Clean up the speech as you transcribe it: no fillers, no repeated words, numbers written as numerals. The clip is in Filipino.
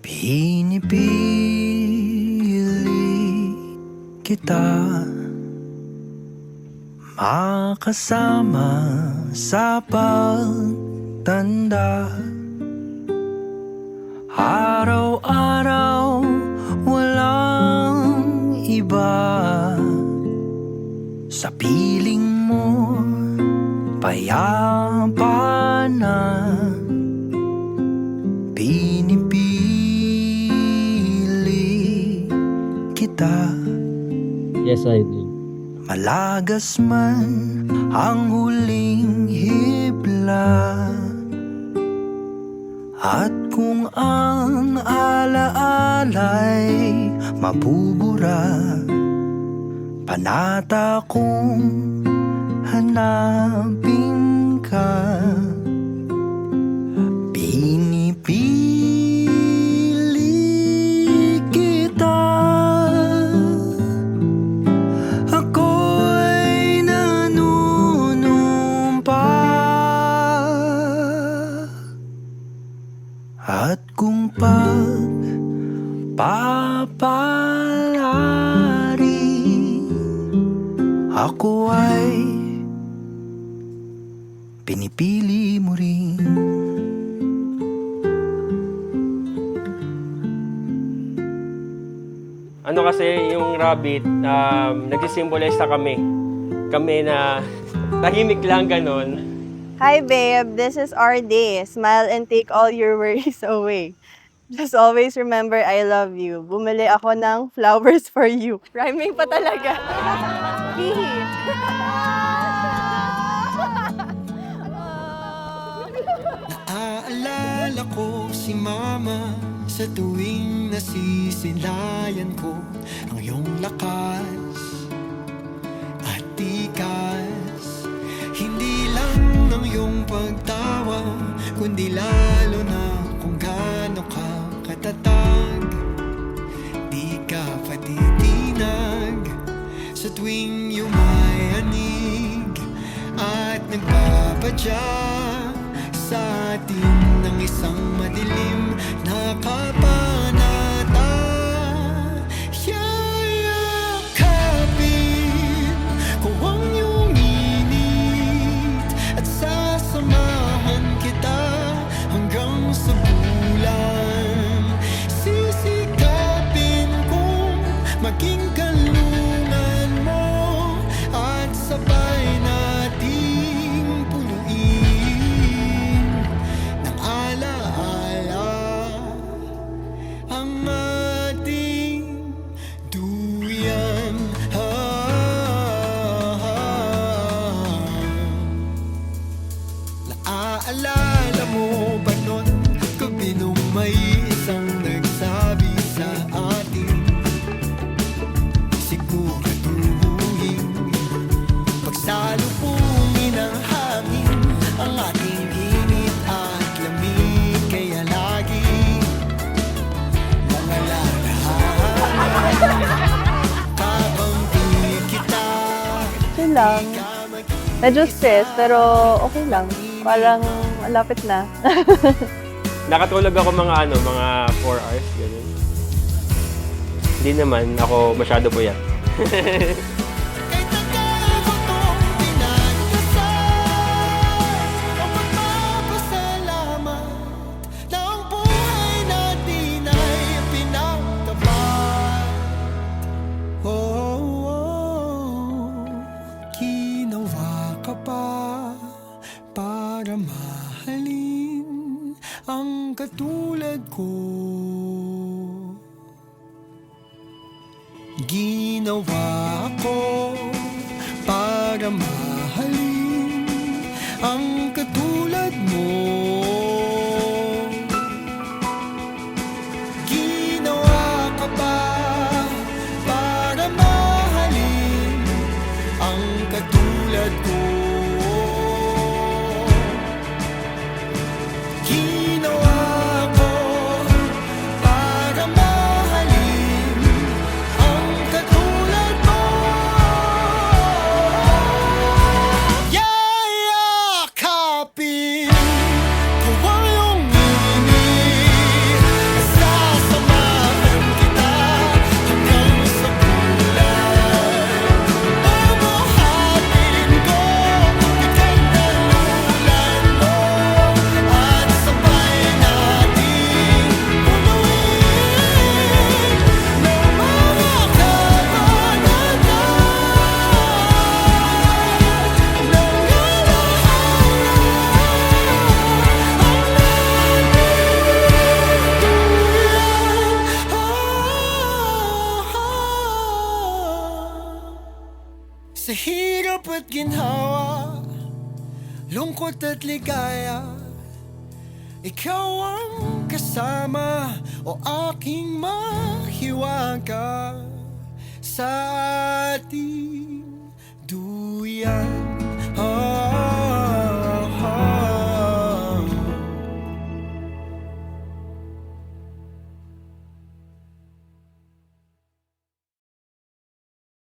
Pinipili kita makasama sa pagtanda. Araw-araw walang iba, sa piling mo payapa na. Pinipili kita. Yes, I do. Malagas man ang huling hibla, at kung ang alaala'y mabubura, panata kong hanapin ka. Pinipili kita, ako'y nanunumpa, at kung pagpapalari ako ay pinipili mo rin. Ano kasi yung rabbit, nagsisimbolize na kami. Kami na tahimik lang ganon. Hi babe, this is our day. Smile and take all your worries away. Just always remember I love you. Bumili ako ng flowers for you. Rhyming pa talaga. Hihi. Naaalala ko si mama sa tuwing nasisilayan ko ang iyong lakas at tikas. Hindi lang ng iyong pagtawa, kundi lalo na kung gaano ka katatag. Di ka patitinag sa tuwing yumayanig at nagpapadya sa atin ng isang madilim na kabanata. Yayakapin ko ang iyong init at sasamahan kita hanggang sa bulan. Sisikapin kong maging kalungan mo at sabay nating punuin ng alaala ang ating duyan. Naaalala mo ba nun, gabi nung may isang nagsabi sa atin, siguraduhin pagsalubungin ng hangin ang ating init at lamig. Kaya lagi mga larahan kakampi kita. Okay lang. Medyo stress, pero okay lang. Parang malapit na. Nakatulog ako mga mga 4 hours, ganun. Hindi naman ako masyado puyat. Kay tagal ko tong pinagdasal, ang magpapasalamat na ang buhay natin ay pinagtapat. Ginawa ka pa para mahalin ang katulad ko. Ginawa ko para mahalin ang katulad mo. Ginawa ka ba para mahalin ang katulad ko? Ginawa ko para mahalin ang katulad mo. Yayakap ginhawa, lungkot at ligaya. Ikaw ang kasama o aking mahiwaga sa atin.